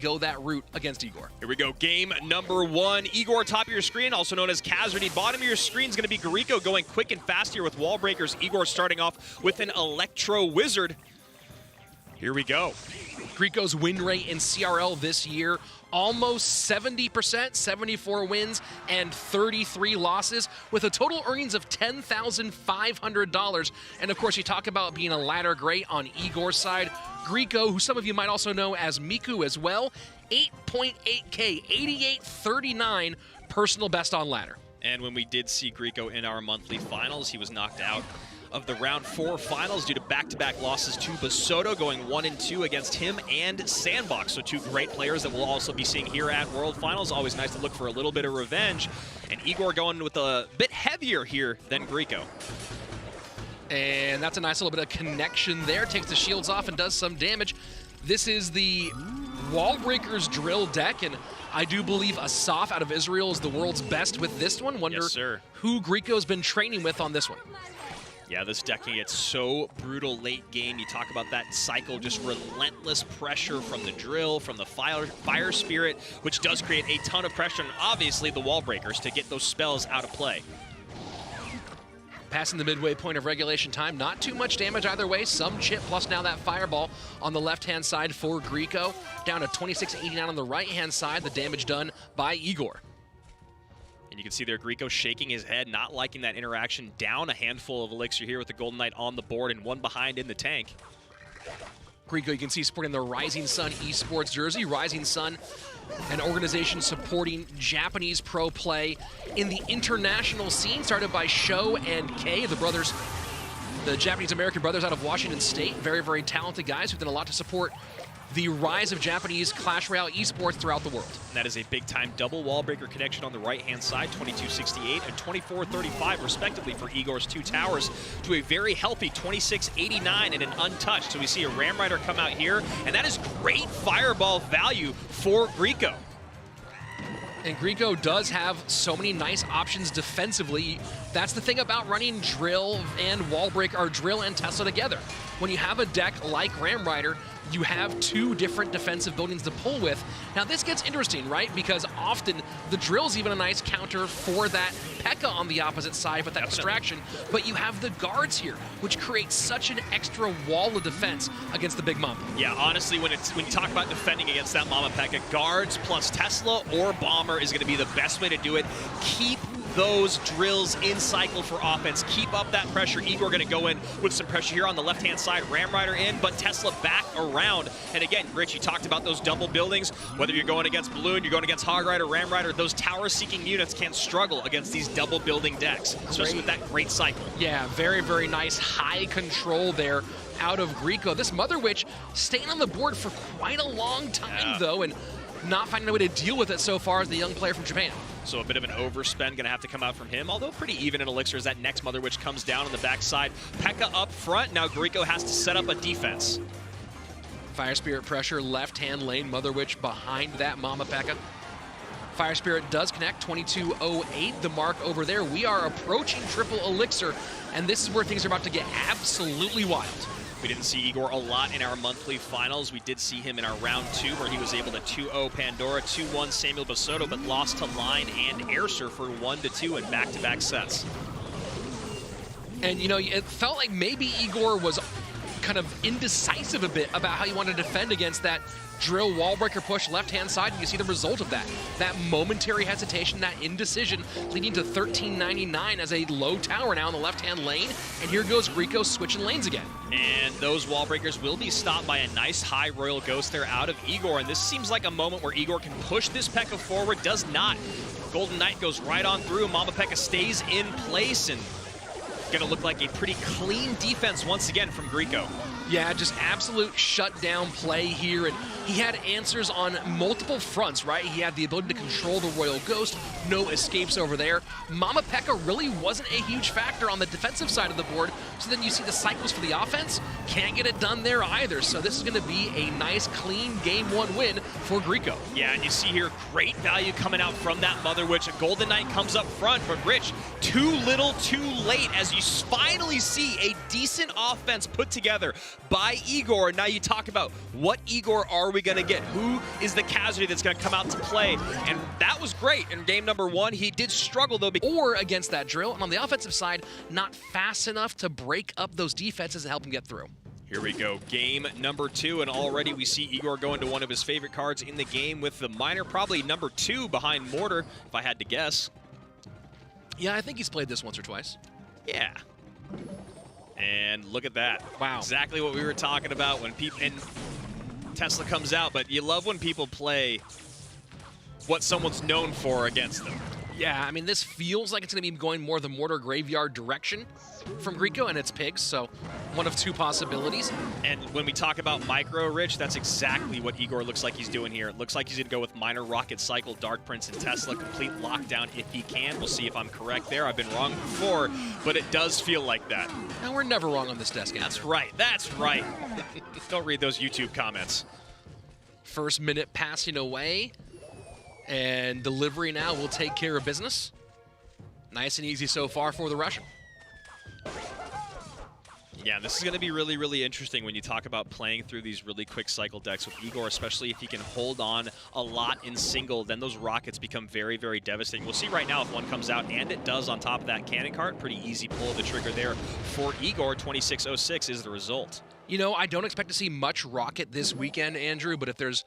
go that route against Egor. Here we go, game number one. Egor, top of your screen, also known as Kazrani. Bottom of your screen is going to be Guriko going quick and fast here with wall breakers. Egor starting off with an Electro Wizard. Here we go. Guriko's win rate in CRL this year, almost 70%, 74 wins and 33 losses, with a total earnings of $10,500. And of course, you talk about being a ladder great on Egor's side. Guriko, who some of you might also know as Miku as well, 8.8K, 88.39 personal best on ladder. And when we did see Guriko in our monthly finals, he was knocked out of the round 4 finals due to back-to-back losses to Basoto, going 1-2 against him and Sandbox. So 2 great players that we'll also be seeing here at World Finals. Always nice to look for a little bit of revenge. And Egor going with a bit heavier here than Guriko. And that's a nice little bit of connection there. Takes the shields off and does some damage. This is the Wall Breakers drill deck, and I do believe Asaf out of Israel is the world's best with this one. Wonder who Guriko's been training with on this one. Yeah, this deck can get so brutal late game. You talk about that cycle, just relentless pressure from the drill, from the fire spirit, which does create a ton of pressure, and obviously the wall breakers to get those spells out of play. Passing the midway point of regulation time, not too much damage either way. Some chip plus now that fireball on the left-hand side for Guriko. Down to 26.89 on the right-hand side, the damage done by Egor. And you can see there Guriko shaking his head, not liking that interaction. Down a handful of Elixir here with the Golden Knight on the board and one behind in the tank. Guriko, you can see sporting the Rising Sun esports jersey. Rising Sun, an organization supporting Japanese pro play in the international scene, started by Sho and Kei, the brothers, the Japanese-American brothers out of Washington State. Very, very talented guys who've done a lot to support the rise of Japanese Clash Royale esports throughout the world. That is a big-time double wall breaker connection on the right-hand side, 22.68 and 24.35 respectively for Egor's 2 towers, to a very healthy 26.89 and an untouched. So we see a Ram Rider come out here, and that is great fireball value for Guriko. And Guriko does have so many nice options defensively. That's the thing about running drill and wall break, or drill and Tesla together. When you have a deck like Ram Rider, you have 2 different defensive buildings to pull with. Now this gets interesting, right? Because often the drill's even a nice counter for that P.E.K.K.A. on the opposite side with that distraction, but you have the guards here, which creates such an extra wall of defense against the big Mama. Yeah, honestly, when you talk about defending against that Mama P.E.K.K.A., guards plus Tesla or Bomber is going to be the best way to do it. Keep those drills in cycle for offense. Keep up that pressure. Egor going to go in with some pressure here on the left-hand side. Ram Rider in, but Tesla back around. And again, Rich, you talked about those double buildings. Whether you're going against Balloon, you're going against Hog Rider, Ram Rider, those tower-seeking units can struggle against these double building decks, especially with that great cycle. Yeah, very, very nice high control there out of Guriko. This Mother Witch staying on the board for quite a long time, though, and not finding a way to deal with it so far as the young player from Japan. So a bit of an overspend going to have to come out from him, although pretty even in Elixir as that next Mother Witch comes down on the backside. P.E.K.K.A. up front. Now Guriko has to set up a defense. Fire Spirit pressure, left-hand lane, Mother Witch behind that Mama P.E.K.K.A. Fire Spirit does connect, 22.08, the mark over there. We are approaching triple Elixir, and this is where things are about to get absolutely wild. We didn't see Egor a lot in our monthly finals. We did see him in our round 2 where he was able to 2-0 Pandora, 2-1 Samuel Basoto, but lost to Line and Airser for 1-2 in back-to-back sets. And you know, it felt like maybe Egor was kind of indecisive a bit about how he wanted to defend against that drill wall breaker push left-hand side, and you see the result of that. That momentary hesitation, that indecision, leading to 13.99 as a low tower now in the left-hand lane. And here goes Guriko switching lanes again. And those wall breakers will be stopped by a nice high Royal Ghost there out of Egor. And this seems like a moment where Egor can push this P.E.K.K.A. forward, does not. Golden Knight goes right on through. Mama P.E.K.K.A. stays in place, and gonna look like a pretty clean defense once again from Guriko. Yeah, just absolute shutdown play here, and he had answers on multiple fronts, right? He had the ability to control the Royal Ghost, no escapes over there. Mama P.E.K.K.A. really wasn't a huge factor on the defensive side of the board, so then you see the cycles for the offense. can't get it done there either. So this is going to be a nice, clean Game 1 win for Guriko. Yeah, and you see here great value coming out from that Mother Witch. A Golden Knight comes up front, but Rich, too little, too late, as you finally see a decent offense put together by Egor. Now you talk about what Egor are we going to get? Who is the casualty that's going to come out to play? And that was great in game number 1. He did struggle, though. Or against that drill, and on the offensive side, not fast enough to break up those defenses and help him get through. Here we go, game number 2, and already we see Egor going to one of his favorite cards in the game with the Miner, probably number 2 behind Mortar, if I had to guess. Yeah, I think he's played this once or twice. Yeah. And look at that. Wow. Exactly what we were talking about when people, and Tesla comes out, but you love when people play what someone's known for against them. Yeah, I mean, this feels like it's going to be going more the Mortar Graveyard direction from Guriko, and it's Pigs, so one of 2 possibilities. And when we talk about micro, Rich, that's exactly what Egor looks like he's doing here. It looks like he's going to go with Miner, Rocket Cycle, Dark Prince, and Tesla, complete lockdown if he can. We'll see if I'm correct there. I've been wrong before, but it does feel like that. And we're never wrong on this desk, Andrew. That's right. That's right. Don't read those YouTube comments. First minute passing away. And delivery now will take care of business. Nice and easy so far for the Russian. Yeah, this is going to be really, really interesting when you talk about playing through these really quick cycle decks with Egor, especially if he can hold on a lot in single, then those rockets become very, very devastating. We'll see right now if one comes out, and it does on top of that cannon cart. Pretty easy pull of the trigger there for Egor. 2606 is the result. You know, I don't expect to see much rocket this weekend, Andrew, but if there's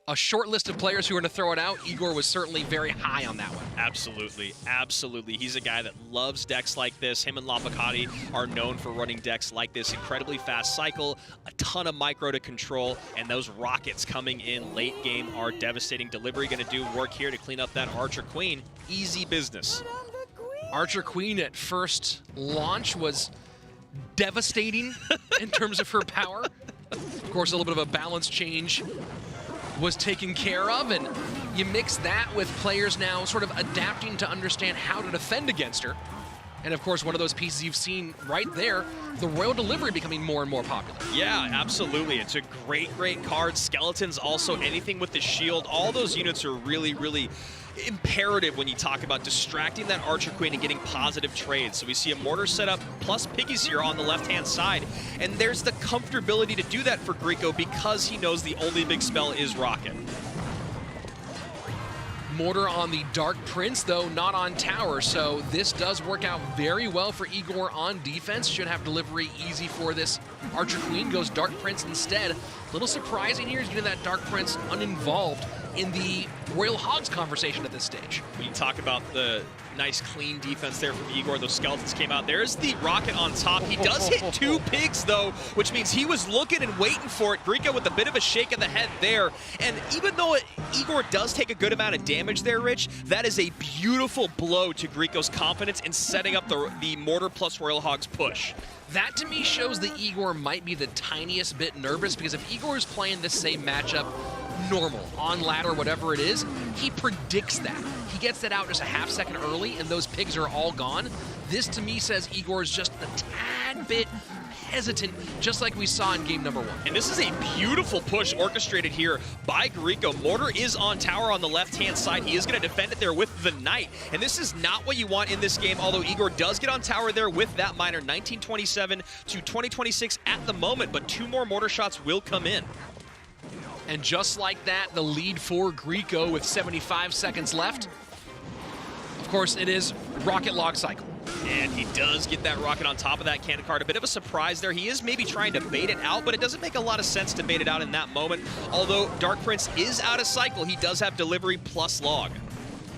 a short list of players who are going to throw it out, Egor was certainly very high on that one. Absolutely, absolutely. He's a guy that loves decks like this. Him and Lapakati are known for running decks like this. Incredibly fast cycle, a ton of micro to control, and those rockets coming in late game are devastating. Delivery going to do work here to clean up that Archer Queen. Easy business. Archer Queen at first launch was devastating in terms of her power. Of course, a little bit of a balance change was taken care of, and you mix that with players now sort of adapting to understand how to defend against her. And of course, one of those pieces you've seen right there, the Royal Delivery becoming more and more popular. Yeah, absolutely. It's a great, great card. Skeletons also, anything with the shield. All those units are really, really imperative when you talk about distracting that Archer Queen and getting positive trades. So we see a Mortar setup plus Piggies here on the left-hand side. And there's the comfortability to do that for Guriko because he knows the only big spell is Rocket. Mortar on the Dark Prince, though not on tower, so this does work out very well for Egor on defense. Should have delivery easy for this Archer Queen. Goes Dark Prince instead. A little surprising here is getting that Dark Prince uninvolved in the Royal Hogs conversation at this stage. When you talk about the nice clean defense there from Egor, those skeletons came out. There's the rocket on top. He does hit 2 pigs though, which means he was looking and waiting for it. Guriko with a bit of a shake of the head there. And even though Egor does take a good amount of damage there, Rich, that is a beautiful blow to Guriko's confidence in setting up the Mortar plus Royal Hogs push. That to me shows that Egor might be the tiniest bit nervous, because if Egor is playing this same matchup normal, on ladder, whatever it is, he predicts that. He gets that out just a half second early, and those pigs are all gone. This to me says Egor is just a tad bit hesitant, just like we saw in game number 1. And this is a beautiful push orchestrated here by Guriko. Mortar is on tower on the left-hand side. He is going to defend it there with the Knight. And this is not what you want in this game, although Egor does get on tower there with that Miner. 1927 to 2026 at the moment, but 2 more Mortar shots will come in. And just like that, the lead for Guriko with 75 seconds left. Of course, it is Rocket Log Cycle. And he does get that rocket on top of that cannon card. A bit of a surprise there. He is maybe trying to bait it out, but it doesn't make a lot of sense to bait it out in that moment. Although Dark Prince is out of cycle, he does have delivery plus log.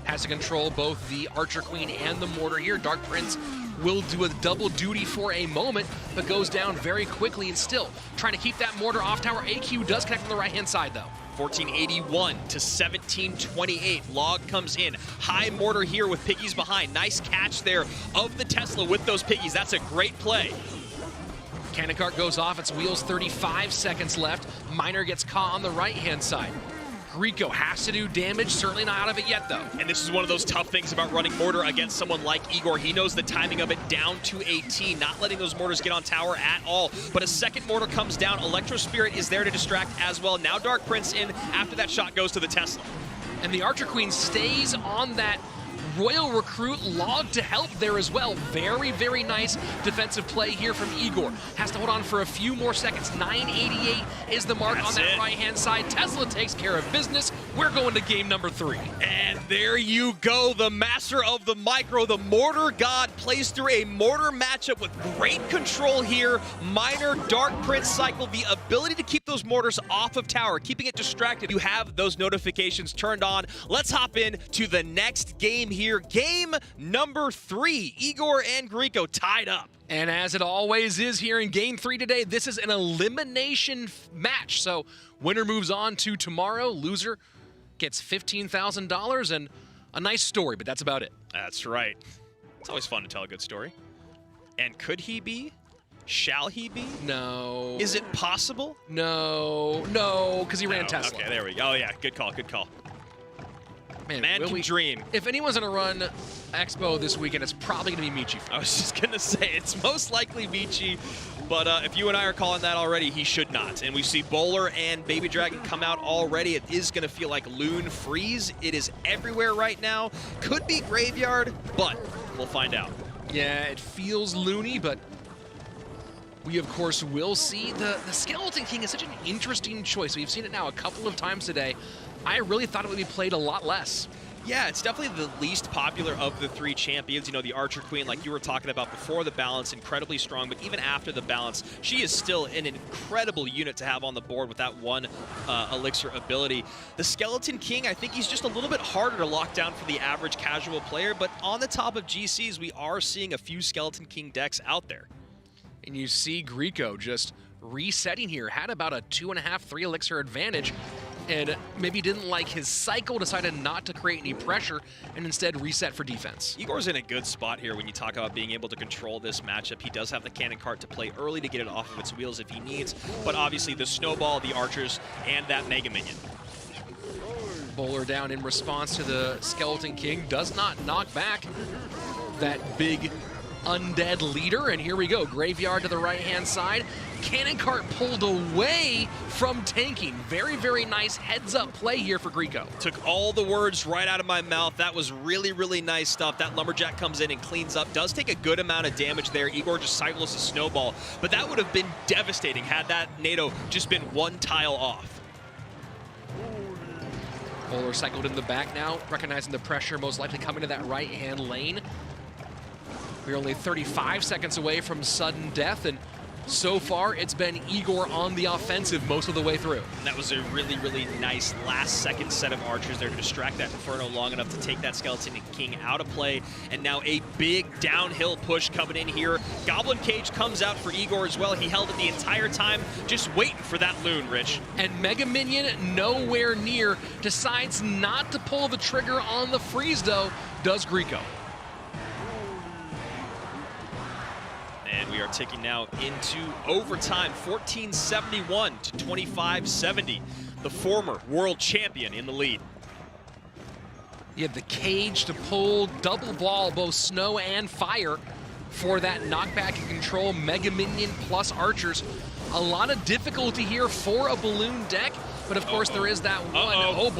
Has to control both the Archer Queen and the Mortar here. Dark Prince will do a double duty for a moment, but goes down very quickly, and still trying to keep that Mortar off tower. AQ does connect on the right-hand side, though. 1481 to 1728. Log comes in. High Mortar here with Piggies behind. Nice catch there of the Tesla with those Piggies. That's a great play. Cannon cart goes off its wheels, 35 seconds left. Miner gets caught on the right-hand side. Guriko has to do damage, certainly not out of it yet though. And this is one of those tough things about running mortar against someone like Egor. He knows the timing of it down to a T, not letting those mortars get on tower at all. But a second mortar comes down, Electro Spirit is there to distract as well. Now Dark Prince in after that shot goes to the Tesla. And the Archer Queen stays on that Royal Recruit log to help there as well. Very, very nice defensive play here from Egor. Has to hold on for a few more seconds. 988 is the mark on that right-hand side. Tesla takes care of business. We're going to game number 3. And there you go, the master of the micro, the Mortar God, plays through a Mortar matchup with great control here. Minor Dark Prince cycle, the ability to keep those mortars off of tower, keeping it distracted. You have those notifications turned on. Let's hop in to the next game here. Game number 3, Egor and Guriko tied up. And as it always is here in game 3 today, this is an elimination match. So winner moves on to tomorrow, loser gets $15,000 and a nice story, but that's about it. That's right. It's always fun to tell a good story. And could he be? Shall he be? No. Is it possible? No, because he ran Tesla. Okay, there we go. Oh yeah, good call, good call. Man can dream. If anyone's going to run Expo this weekend, it's probably going to be Michi. I was just going to say, it's most likely Michi, but if you and I are calling that already, he should not. And we see Bowler and Baby Dragon come out already. It is going to feel like Loon Freeze. It is everywhere right now. Could be Graveyard, but we'll find out. Yeah, it feels loony, but we, of course, will see. The Skeleton King is such an interesting choice. We've seen it now a couple of times today. I really thought it would be played a lot less. Yeah, it's definitely the least popular of the 3 champions. You know, the Archer Queen, like you were talking about before the balance, incredibly strong, but even after the balance, she is still an incredible unit to have on the board with that one elixir ability. The Skeleton King, I think he's just a little bit harder to lock down for the average casual player, but on the top of GCs, we are seeing a few Skeleton King decks out there. And you see Guriko just resetting here, had about a 2.5, 3 elixir advantage, and maybe didn't like his cycle, decided not to create any pressure, and instead reset for defense. Egor's in a good spot here when you talk about being able to control this matchup. He does have the cannon cart to play early to get it off of its wheels if he needs, but obviously the snowball, the archers, and that Mega Minion. Bowler down in response to the Skeleton King, does not knock back that big undead leader, and here we go. Graveyard to the right-hand side. Cannon cart pulled away from tanking. Very, very nice heads-up play here for Guriko. Took all the words right out of my mouth. That was really, really nice stuff. That Lumberjack comes in and cleans up. Does take a good amount of damage there. Egor just cycles a snowball, but that would have been devastating had that NATO just been one tile off. Bowler cycled in the back now, recognizing the pressure most likely coming to that right-hand lane. We're only 35 seconds away from sudden death, and so far it's been Egor on the offensive most of the way through. And that was a really, really nice last-second set of archers there to distract that Inferno long enough to take that Skeleton King out of play. And now a big downhill push coming in here. Goblin Cage comes out for Egor as well. He held it the entire time, just waiting for that loon, Rich. And Mega Minion nowhere near, decides not to pull the trigger on the freeze though, does Guriko. And we are ticking now into overtime, 1471 to 2570. The former world champion in the lead. You have the cage to pull, double ball, both snow and fire for that knockback and control. Mega Minion plus archers. A lot of difficulty here for a balloon deck, but of course there is that one. Oh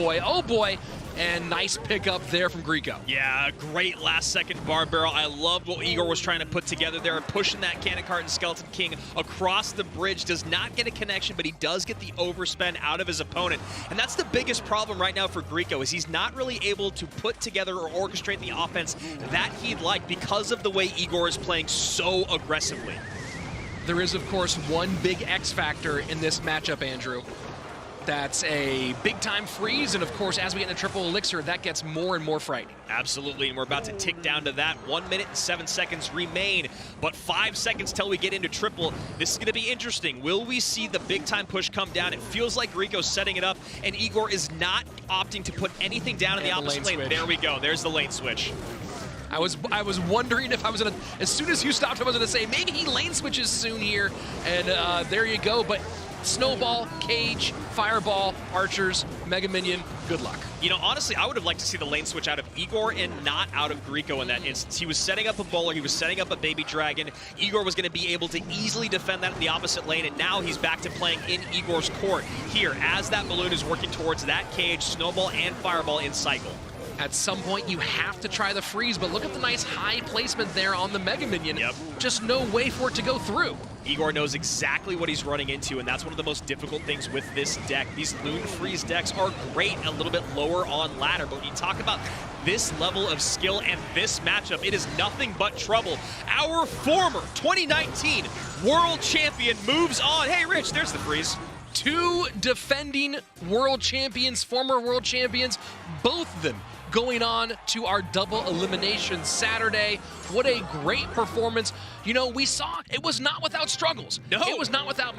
boy. And nice pickup there from Guriko. Yeah, great last-second bar barrel. I loved what Egor was trying to put together there, pushing that cannon cart and Skeleton King across the bridge. Does not get a connection, but he does get the overspend out of his opponent. And that's the biggest problem right now for Guriko, is he's not really able to put together or orchestrate the offense that he'd like because of the way Egor is playing so aggressively. There is, of course, one big X factor in this matchup, Andrew. That's a big-time freeze, and of course, as we get into triple elixir, that gets more and more frightening. Absolutely, and we're about to tick down to that. 1 minute and 7 seconds remain, but 5 seconds till we get into triple. This is going to be interesting. Will we see the big-time push come down? It feels like Guriko's setting it up, and Egor is not opting to put anything down in the opposite lane. There we go. There's the lane switch. I was wondering if I was gonna, as soon as you stopped, I was gonna say maybe he lane switches soon here, and there you go. But Snowball, Cage, Fireball, Archers, Mega Minion, good luck. You know, honestly, I would have liked to see the lane switch out of Egor and not out of Guriko in that instance. He was setting up a bowler, he was setting up a baby dragon. Egor was going to be able to easily defend that in the opposite lane, and now he's back to playing in Igor's court. Here, as that balloon is working towards that Cage, Snowball, and Fireball in cycle. At some point, you have to try the freeze, but look at the nice high placement there on the Mega Minion. Yep. Just no way for it to go through. Egor knows exactly what he's running into, and that's one of the most difficult things with this deck. These Loon Freeze decks are great a little bit lower on ladder, but when you talk about this level of skill and this matchup, it is nothing but trouble. Our former 2019 world champion moves on. Hey, Rich, there's the freeze. Two defending world champions, former world champions, both of them going on to our double elimination Saturday. What a great performance. You know, we saw it was not without struggles. No. It was not without